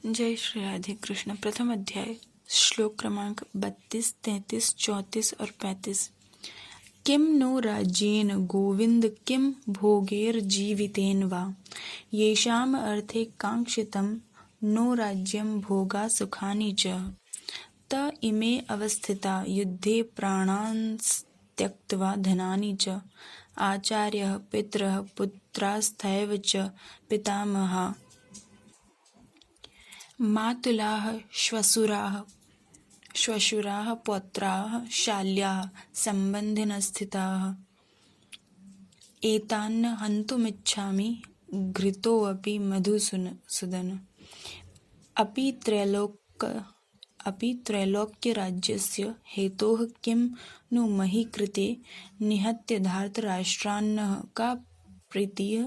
जय श्री राधे कृष्ण। प्रथम अध्याय श्लोक क्रमांक 32, 33, 34 और 35। किम नो राज्येन गोविंद किम भोगैर्जीवितेन वा येषाम् अर्थे कांक्षितं नो राज्यं भोगा सुखानि च त इमे अवस्थिता युद्धे प्राणान् त्यक्त्वा धनानि च आचार्यः पितरः पुत्रास्तथैव च पितामहाः मातुलाः श्वशुराः पौत्राः शाल्याः सम्बन्धिनस्थिताः एतान् हन्तुमिच्छामि घृतोऽपि मधुसूदन अपि त्रैलोक्यराज्यस्य हेतोः किं नु मही कृते निहत्य धार्तराष्ट्रान्नः का प्रीतिः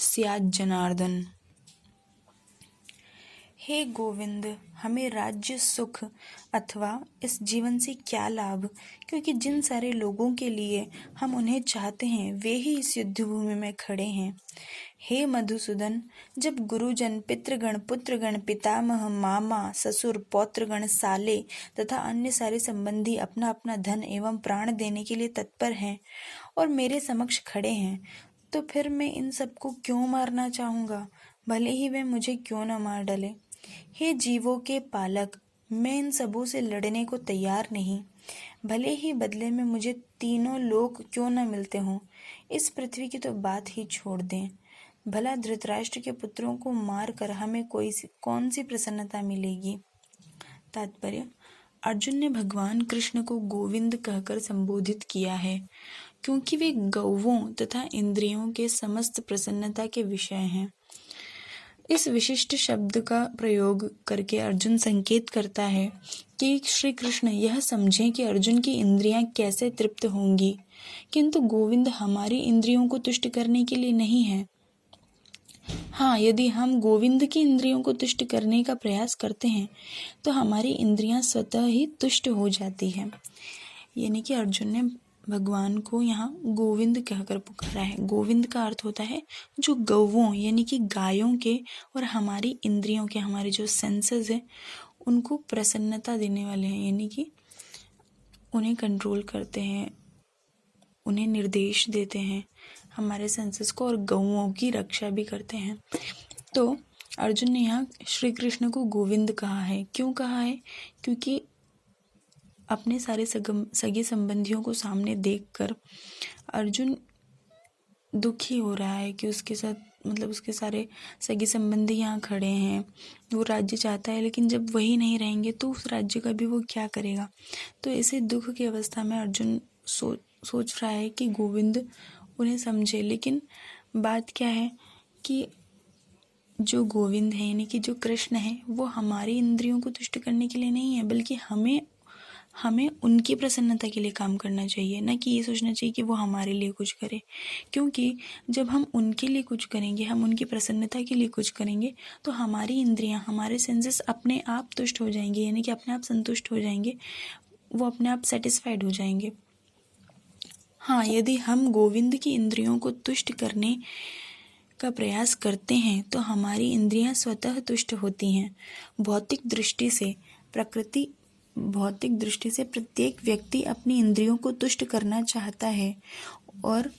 स्याज्जनार्दन। हे गोविंद, हमें राज्य सुख अथवा इस जीवन से क्या लाभ, क्योंकि जिन सारे लोगों के लिए हम उन्हें चाहते हैं वे ही इस युद्ध भूमि में खड़े हैं। हे मधुसूदन, जब गुरुजन, पितृगण, पुत्रगण, पितामह, मामा, ससुर, पौत्रगण, साले तथा अन्य सारे संबंधी अपना अपना धन एवं प्राण देने के लिए तत्पर हैं और मेरे समक्ष खड़े हैं, तो फिर मैं इन सबको क्यों मारना चाहूँगा, भले ही वे मुझे क्यों न मार डाले। हे जीवों के पालक, मैं इन सबों से लड़ने को तैयार नहीं, भले ही बदले में मुझे तीनों लोक क्यों न मिलते हों। इस पृथ्वी की तो बात ही छोड़ दें। भला धृतराष्ट्र के पुत्रों को मारकर हमें कौन सी प्रसन्नता मिलेगी। तात्पर्य: अर्जुन ने भगवान कृष्ण को गोविंद कहकर संबोधित किया है, क्योंकि वे गौवों तथा इंद्रियों के समस्त प्रसन्नता के विषय हैं। इस विशिष्ट शब्द का प्रयोग करके अर्जुन संकेत करता है कि श्री कृष्ण यह समझें कि अर्जुन की इंद्रियां कैसे तृप्त होंगी, किंतु गोविंद हमारी इंद्रियों को तुष्ट करने के लिए नहीं है। हाँ, यदि हम गोविंद की इंद्रियों को तुष्ट करने का प्रयास करते हैं तो हमारी इंद्रियां स्वतः ही तुष्ट हो जाती है। यानी कि अर्जुन ने भगवान को यहाँ गोविंद कहकर पुकारा है। गोविंद का अर्थ होता है जो गौवों यानी कि गायों के और हमारी इंद्रियों के, हमारे जो सेंसेस हैं उनको प्रसन्नता देने वाले हैं, यानी कि उन्हें कंट्रोल करते हैं, उन्हें निर्देश देते हैं हमारे सेंसेस को, और गौओं की रक्षा भी करते हैं। तो अर्जुन ने यहाँ श्री कृष्ण को गोविंद कहा है। क्यों कहा है? क्योंकि अपने सारे सगे संबंधियों को सामने देखकर अर्जुन दुखी हो रहा है कि उसके साथ उसके सारे सगे संबंधी यहाँ खड़े हैं, वो राज्य चाहता है, लेकिन जब वही नहीं रहेंगे तो उस राज्य का भी वो क्या करेगा। तो ऐसे दुख की अवस्था में अर्जुन सोच रहा है कि गोविंद उन्हें समझे। लेकिन बात क्या है कि जो गोविंद है यानी कि जो कृष्ण है वो हमारी इंद्रियों को तुष्ट करने के लिए नहीं है, बल्कि हमें उनकी प्रसन्नता के लिए काम करना चाहिए, न कि ये सोचना चाहिए कि वो हमारे लिए कुछ करे। क्योंकि जब हम उनके लिए कुछ करेंगे, हम उनकी प्रसन्नता के लिए कुछ करेंगे, तो हमारी इंद्रियां, हमारे सेंसेस अपने आप तुष्ट हो जाएंगे, यानी कि अपने आप संतुष्ट हो जाएंगे, वो अपने आप सेटिस्फाइड हो जाएंगे। हाँ, यदि हम गोविंद की इंद्रियों को तुष्ट करने का प्रयास करते हैं तो हमारी इंद्रियां स्वतः तुष्ट होती हैं। भौतिक दृष्टि से प्रत्येक व्यक्ति अपनी इंद्रियों को तुष्ट करना चाहता है और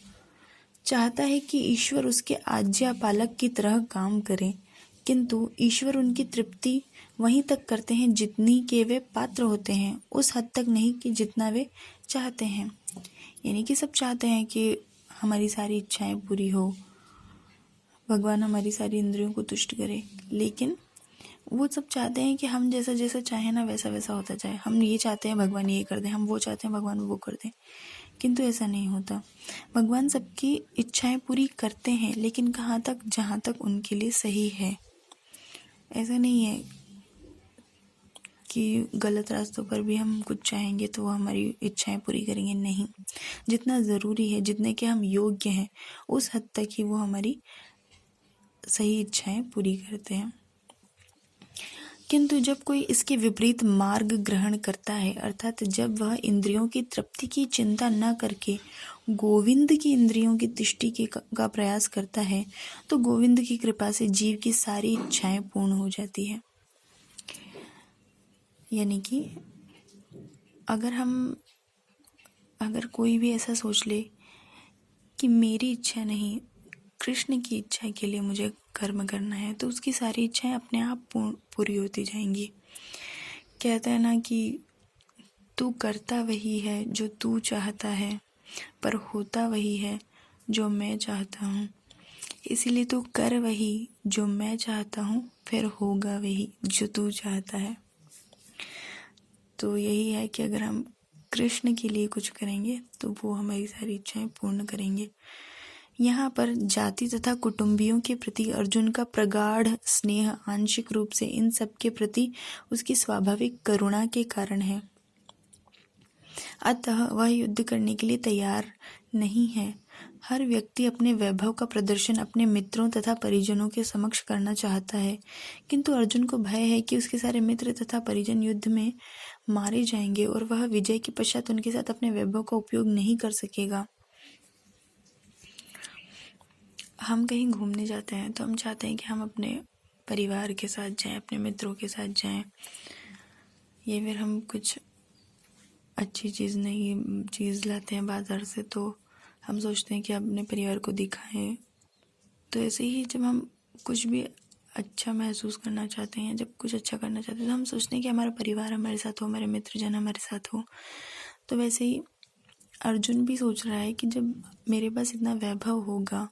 चाहता है कि ईश्वर उसके आज्ञा पालक की तरह काम करे, किंतु ईश्वर उनकी तृप्ति वहीं तक करते हैं जितनी के वे पात्र होते हैं, उस हद तक नहीं कि जितना वे चाहते हैं। यानी कि सब चाहते हैं कि हमारी सारी इच्छाएं पूरी हो, भगवान हमारी सारी इंद्रियों को तुष्ट करे, लेकिन वो सब चाहते हैं कि हम जैसा जैसा चाहें ना वैसा वैसा होता जाए। हम ये चाहते हैं भगवान ये कर दें, हम वो चाहते हैं भगवान वो कर दें, किंतु ऐसा नहीं होता। भगवान सबकी इच्छाएं पूरी करते हैं, लेकिन कहाँ तक? जहाँ तक उनके लिए सही है। ऐसा नहीं है कि गलत रास्तों पर भी हम कुछ चाहेंगे तो वो हमारी इच्छाएं पूरी करेंगे, नहीं। जितना ज़रूरी है, जितने के हम योग्य हैं, उस हद तक ही वो हमारी सही इच्छाएं पूरी करते हैं। किंतु जब कोई इसके विपरीत मार्ग ग्रहण करता है, अर्थात जब वह इंद्रियों की तृप्ति की चिंता न करके गोविंद की इंद्रियों की तुष्टि का प्रयास करता है, तो गोविंद की कृपा से जीव की सारी इच्छाएं पूर्ण हो जाती है। यानी कि अगर कोई भी ऐसा सोच ले कि मेरी इच्छा नहीं, कृष्ण की इच्छा के लिए मुझे कर्म करना है, तो उसकी सारी इच्छाएं अपने आप पूरी होती जाएंगी। कहते हैं ना कि तू करता वही है जो तू चाहता है, पर होता वही है जो मैं चाहता हूँ। इसीलिए तू कर वही जो मैं चाहता हूँ, फिर होगा वही जो तू चाहता है। तो यही है कि अगर हम कृष्ण के लिए कुछ करेंगे तो वो हमारी सारी इच्छाएं पूर्ण करेंगे। यहाँ पर जाति तथा कुटुंबियों के प्रति अर्जुन का प्रगाढ़ स्नेह आंशिक रूप से इन सब के प्रति उसकी स्वाभाविक करुणा के कारण है। अतः वह युद्ध करने के लिए तैयार नहीं है। हर व्यक्ति अपने वैभव का प्रदर्शन अपने मित्रों तथा परिजनों के समक्ष करना चाहता है, किंतु अर्जुन को भय है कि उसके सारे मित्र तथा परिजन युद्ध में मारे जाएंगे और वह विजय के पश्चात उनके साथ अपने वैभव का उपयोग नहीं कर सकेगा। हम कहीं घूमने जाते हैं तो हम चाहते हैं कि हम अपने परिवार के साथ जाएं, अपने मित्रों के साथ जाएं, या फिर हम कुछ अच्छी चीज़ लाते हैं बाज़ार से तो हम सोचते हैं कि अपने परिवार को दिखाएं। तो ऐसे ही जब हम कुछ भी अच्छा महसूस करना चाहते हैं, जब कुछ अच्छा करना चाहते हैं, तो हम सोचते हैं कि हमारा परिवार हमारे साथ हो, हमारे मित्रजन हमारे साथ हो। तो वैसे ही अर्जुन भी सोच रहा है कि जब मेरे पास इतना वैभव होगा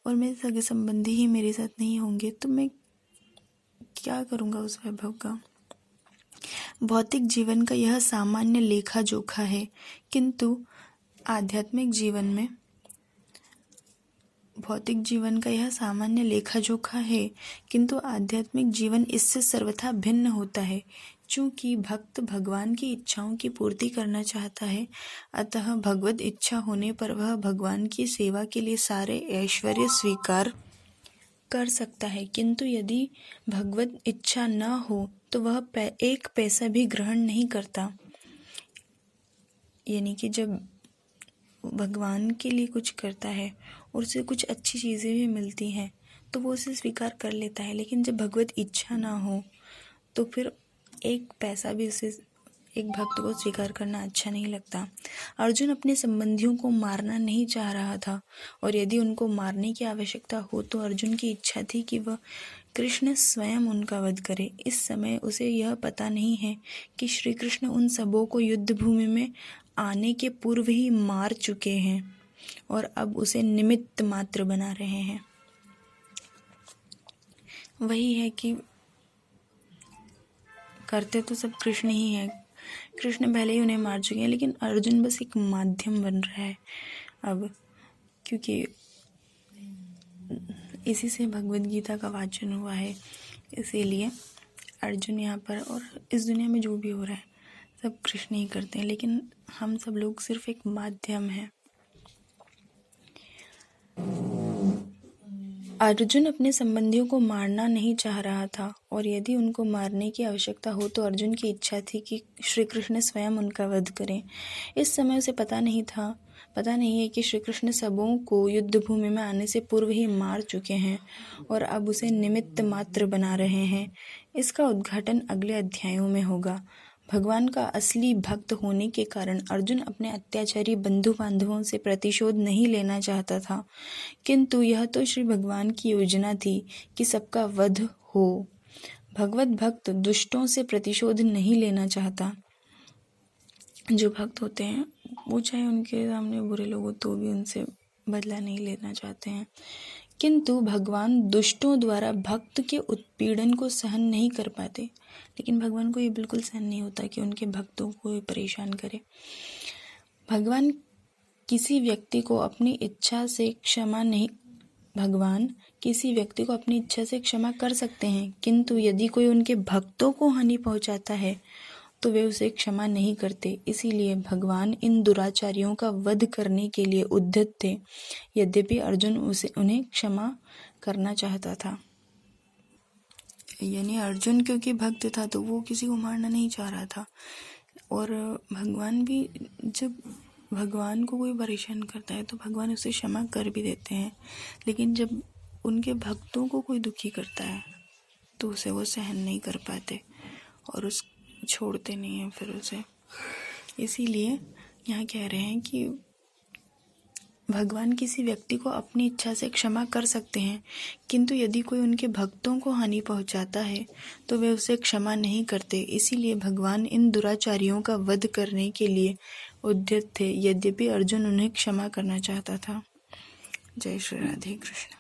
और मेरे सगे संबंधी ही मेरे साथ नहीं होंगे तो मैं क्या करूँगा उस वैभव का। भौतिक जीवन का यह सामान्य लेखा जोखा है, किंतु आध्यात्मिक जीवन में भौतिक जीवन का यह सामान्य लेखा जोखा है, किंतु आध्यात्मिक जीवन इससे सर्वथा भिन्न होता है। चूँकि भक्त भगवान की इच्छाओं की पूर्ति करना चाहता है, अतः भगवत इच्छा होने पर वह भगवान की सेवा के लिए सारे ऐश्वर्य स्वीकार कर सकता है, किंतु यदि भगवत इच्छा न हो तो वह एक पैसा भी ग्रहण नहीं करता। यानी कि जब भगवान के लिए कुछ करता है और उसे कुछ अच्छी चीज़ें भी मिलती हैं तो वो उसे स्वीकार कर लेता है, लेकिन जब भगवत इच्छा ना हो तो फिर एक पैसा भी उसे एक भक्त को स्वीकार करना अच्छा नहीं लगता। अर्जुन अपने संबंधियों को मारना नहीं चाह रहा था, और यदि उनको मारने की आवश्यकता हो तो अर्जुन की इच्छा थी कि वह कृष्ण स्वयं उनका वध करे। इस समय उसे यह पता नहीं है कि श्री कृष्ण उन सबों को युद्ध भूमि में आने के पूर्व ही मार चुके हैं और अब उसे निमित्त मात्र बना रहे हैं। वही है कि करते तो सब कृष्ण ही है, कृष्ण पहले ही उन्हें मार चुके हैं, लेकिन अर्जुन बस एक माध्यम बन रहा है अब, क्योंकि इसी से भगवद गीता का वाचन हुआ है। इसीलिए अर्जुन यहाँ पर और इस दुनिया में जो भी हो रहा है सब कृष्ण ही करते हैं, लेकिन हम सब लोग सिर्फ एक माध्यम हैं। अर्जुन अपने संबंधियों को मारना नहीं चाह रहा था, और यदि उनको मारने की आवश्यकता हो तो अर्जुन की इच्छा थी कि श्री कृष्ण स्वयं उनका वध करें। इस समय उसे पता नहीं है कि श्री कृष्ण सबों को युद्ध भूमि में आने से पूर्व ही मार चुके हैं और अब उसे निमित्त मात्र बना रहे हैं। इसका उद्घाटन अगले अध्यायों में होगा। भगवान का असली भक्त होने के कारण अर्जुन अपने अत्याचारी बंधु बांधवों से प्रतिशोध नहीं लेना चाहता था, किंतु यह तो श्री भगवान की योजना थी कि सबका वध हो। भगवत भक्त दुष्टों से प्रतिशोध नहीं लेना चाहता। जो भक्त होते हैं वो चाहे उनके सामने बुरे लोग हो तो भी उनसे बदला नहीं लेना चाहते हैं, किंतु भगवान दुष्टों द्वारा भक्त के उत्पीड़न को सहन नहीं कर पाते। लेकिन भगवान को ये बिल्कुल सहन नहीं होता कि उनके भक्तों को परेशान करे। भगवान किसी व्यक्ति को अपनी इच्छा से क्षमा कर सकते हैं, किंतु यदि कोई उनके भक्तों को हानि पहुंचाता है तो वे उसे क्षमा नहीं करते। इसीलिए भगवान इन दुराचारियों का वध करने के लिए उद्यत थे, यद्यपि अर्जुन उन्हें क्षमा करना चाहता था। यानी अर्जुन क्योंकि भक्त था तो वो किसी को मारना नहीं चाह रहा था, और भगवान भी जब भगवान को कोई परेशान करता है तो भगवान उसे क्षमा कर भी देते हैं, लेकिन जब उनके भक्तों को कोई दुखी करता है तो उसे वो सहन नहीं कर पाते और छोड़ते नहीं हैं फिर उसे। इसीलिए यहाँ कह रहे हैं कि भगवान किसी व्यक्ति को अपनी इच्छा से क्षमा कर सकते हैं, किंतु यदि कोई उनके भक्तों को हानि पहुंचाता है तो वे उसे क्षमा नहीं करते। इसीलिए भगवान इन दुराचारियों का वध करने के लिए उद्यत थे, यद्यपि अर्जुन उन्हें क्षमा करना चाहता था। जय श्री राधे कृष्ण।